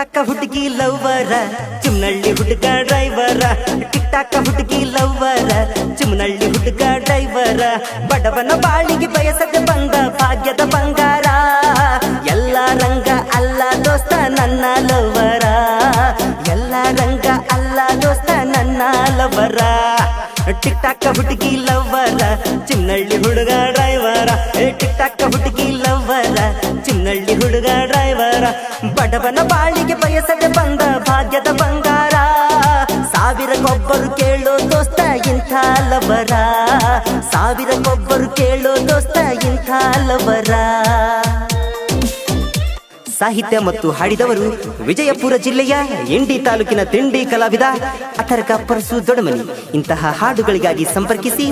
ಟಾಕ ಹುಡುಗಿ ಲವ್ವರ ಚಿಮ್ನಳ್ಳಿ ಹುಡುಗ driver tick ಟಾಕ ಹುಡುಗಿ ಲವ್ವರ ಚಿಮ್ನಳ್ಳಿ ಹುಡುಗ ಡ್ರೈವರ ಬಡವನ ಬಾಳಿಗೆ ಬಯಸದೆ ಬಂದ ಭಾಗ್ಯದ ಬಂಗಾರ ಎಲ್ಲ ರಂಗ ಅಲ್ಲ ದೋಸ್ತ ನನ್ನ ಲವ್ವರ ಎಲ್ಲ ರಂಗ ಅಲ್ಲ ದೋಸ್ತ ನನ್ನ ಲವ್ವರ ಟಿಕ್ ಟಾಕ ಹುಡುಗಿ ಲವ್ವರ ಚಿಮ್ನಳ್ಳಿ ಹುಡುಗ ಡ್ರೈವರ ಟಿಕ್ ಟಾಕ ಹುಡುಗಿ ಲವ್ವರ ಚಿಮ್ನಳ್ಳಿ ಹುಡುಗ ಡ್ರೈವರ ಬಡವನ ಬಾಳಿಗೆ ಬಯಸದೆ ಬಂದ ಭಾಗ್ಯದ ಬಂಗಾರ ಸಾವಿರಕ್ಕೊಬ್ಬರು ಕೇಳೋ ದೋಸ್ತ ಇಂಥ ಲವ್ವರ ಸಾವಿರಕ್ಕೊಬ್ಬರು ಕೇಳೋ ದೋಸ್ತ ಇಂಥ ಲವ್ವರ ಸಾಹಿತ್ಯ ಮತ್ತು ಹಾಡಿದವರು ವಿಜಯಪುರ ಜಿಲ್ಲೆಯ ಇಂಡಿ ತಾಲೂಕಿನ ತಿಂಡಿ ಕಲಾವಿದ ಅಥರ್ಕ ಪರಸು ದೊಡಮನಿ ಇಂತಹ ಹಾಡುಗಳಿಗಾಗಿ ಸಂಪರ್ಕಿಸಿ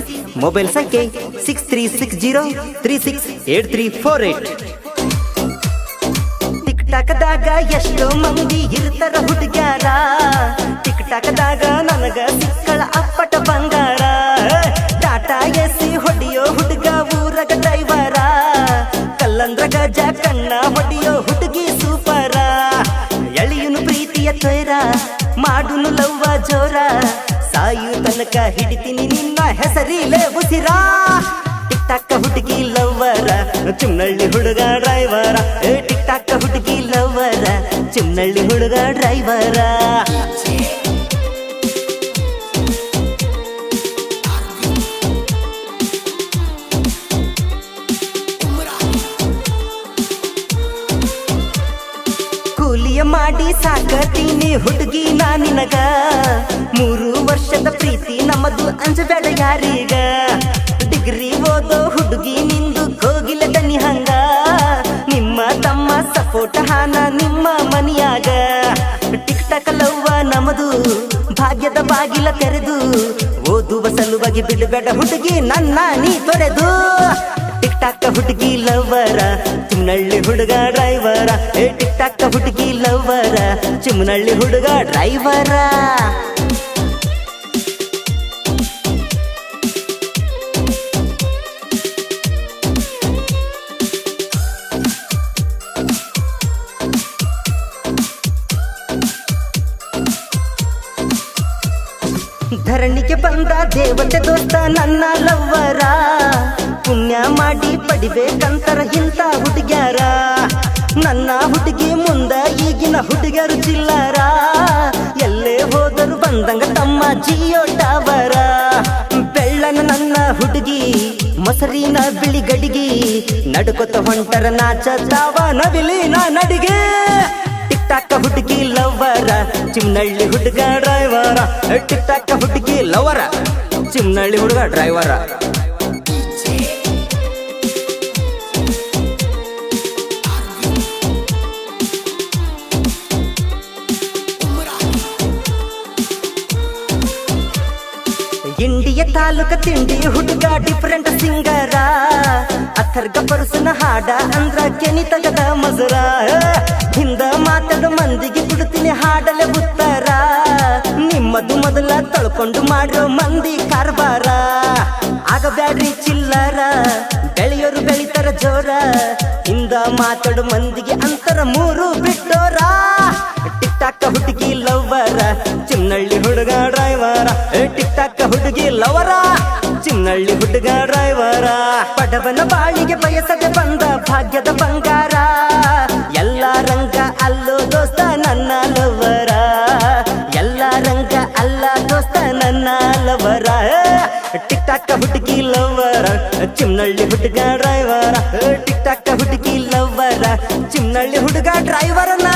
ಮೊಬೈಲ್ ಸಂಖ್ಯೆ 6360368348 ಟಿಕ್ ಟಾಕದಾಗ ಎಷ್ಟೋ ಮಂದಿ ಇರ್ತಾರ ಹುಡುಗ್ಯಾರ ಟಿಕ್ ಟಾಕದಾಗ ನನಗ ಸಿಕ್ಕಳ ಅಪ್ಪಟ ಬಂಗಾರ ಟಾಟಾ ಎಸಿ ಹೊಡಿಯೋ ಹುಡುಗ ಊರಗ ಡ್ರೈವರ ಕಲ್ಲಂದ್ರ ಗಜ ಕಣ್ಣ ಹೊಡಿಯೋ ಹುಡುಗಿ ಸೂಪರ ಎಳೆಯುನು ಪ್ರೀತಿಯ ತೊಯ್ರ ಮಾಡುನು ಲವ್ವ ಜೋರ ಸಾಯು ತನಕ ಹಿಡಿತೀನಿ ನಿನ್ನ ಹೆಸರಿಲೆ ಉಸಿರಾ ಟಿಕ್ ಟಾಕ ಹುಡುಗಿ ಲವ್ವರ ಚಿಮ್ನಳ್ಳಿ ಹುಡುಗ ಡ್ರೈವರ ಟಿಕ್ ಟಾಕ ಹುಡುಗಿ ಲವ್ವರ ಚಿಮ್ನಳ್ಳಿ ಹುಡುಗ ಡ್ರೈವರ ಕೂಲಿಯ ಮಾಡಿ ಸಾಕತೀನಿ ಹುಡುಗಿ ನಾನಿನಗ 3 ವರ್ಷದ ಪ್ರೀತಿ ನಮ್ಮದು ಅಂಜಬೇಡ ಯಾರೀಗ ಡಿಗ್ರಿ ಓದೋ ಹುಡುಗಿ ನಿಂದು ಕೋಗಿಲ ದನಿ ಹಂಗ ನಿಮ್ಮ ತಮ್ಮ ಸಪೋರ್ಟ್ ಹಾನ ನಿಮ್ಮ ಮನಿಯಾಗ ಟಿಕ್ ಟಾಕ ಲವ್ವ ನಮದು ಭಾಗ್ಯದ ಬಾಗಿಲ ತೆರೆದು ಓದುವ ಸಲುವಾಗಿ ಬಿಡಬೇಡ ಹುಡುಗಿ ನನ್ನ ನೀ ತೊರೆದು ಟಿಕ್ ಟಾಕ ಹುಡುಗಿ ಲವ್ವರ ಚಿಮ್ನಳ್ಳಿ ಹುಡುಗ ಡ್ರೈವರ ಟಿಕ್ ಟಾಕ ಹುಡುಗಿ ಲವ್ವರ ಚಿಮ್ನಳ್ಳಿ ಹುಡುಗ ಡ್ರೈವರ ಧರಣಿಗೆ ಬಂದ ದೇವತೆ ದೋಸ್ತ ನನ್ನ ಲವ್ವರ ಪುಣ್ಯ ಮಾಡಿ ಪಡಿಬೇಕಂತರ ಇಂಥ ಹುಡುಗ್ಯಾರ ನನ್ನ ಹುಡುಗಿ ಮುಂದ ಈಗಿನ ಹುಡುಗರು ಚಿಲ್ಲರ ಎಲ್ಲೇ ಹೋದರು ಬಂದಂಗ ತಮ್ಮ ಜಿಯೋ ಟವರ ಬೆಳ್ಳನ ನನ್ನ ಹುಡುಗಿ ಮೊಸರಿನ ಬಿಳಿ ಗಡಿಗಿ ನಡ್ಕೊತ ಹೊಂಟರ ನಾಚತಾವ ನವಿಲಿನ ನಡಿಗೆ ಟಿಕ್ ಟಾಕ ಹುಡುಗಿ ಲವ್ವರ ಚಿಮ್ನಳ್ಳಿ ಹುಡುಗ ಡ್ರೈವರ ಟಿಕ್ ಟಾಕ ಹುಡುಗಿ ಲವರ ಚಿಮ್ನಳ್ಳಿ ಹುಡುಗ ಡ್ರೈವರ ಇಂಡಿಯ ತಾಲೂಕ ತಿಂಡಿ ಹುಡುಗ ಡಿಫರೆಂಟ್ ಸಿಂಗರ ಅಥರ್ಗ ಪರಸನ ಹಾಡ ಅಂದ್ರ ಕೆನಿ ತಗದ ಮಜರ ಹಿಂದ ಮಾತಾಡು ಮಂದಿಗೆ ಬಿಡುತ್ತೀನಿ ಹಾಡಲೆ ಉತ್ತರ ನಿಮ್ಮದು ಮೊದಲ ತಳ್ಕೊಂಡು ಮಾಡೋ ಮಂದಿ ಕಾರ್ಬಾರ ಆಗಬ್ಯಾಡ್ರಿ ಚಿಲ್ಲರ ಬೆಳೆಯೋರು ಬೆಳಿತಾರ ಜೋರ ಹಿಂದ ಮಾತಾಡು ಮಂದಿಗೆ ಅಂತರ 3 ಬಿಟ್ಟೋರ ಟಿಕ್ ಟಾಕ ಹುಡುಗಿ ಲವ್ವರ ಚಿಮ್ನಳ್ಳಿ ಹುಡುಗ ಡ್ರೈವರ ಟಿಕ್ ಟಾಕ ಹುಡುಗಿ ಲವರ ಚಿಮ್ನಳ್ಳಿ ಹುಡುಗ ಡ್ರೈವರ ಬಡವನ ಬಾಳಿಗೆ ಬಯಸದೆ ಬಂದ ಭಾಗ್ಯದ ಬಂಗಾರ ಎಲ್ಲ ರಂಗ ಅಲ್ಲೋ ದೋಸ್ತ ನನ್ನ ಲವರ ಎಲ್ಲ ರಂಗ ಅಲ್ಲ ದೋಸ್ತ ನನ್ನ ಲವರ ಟಿಕ್ ಟಾಕ ಹುಡುಗಿ ಲವರ ಚಿಮ್ನಳ್ಳಿ ಹುಡುಗ ಡ್ರೈವರ ಟಿಕ್ ಟಾಕ ಹುಡುಗಿ ಲವರ ಚಿಮ್ನಳ್ಳಿ ಹುಡುಗ ಡ್ರೈವರನ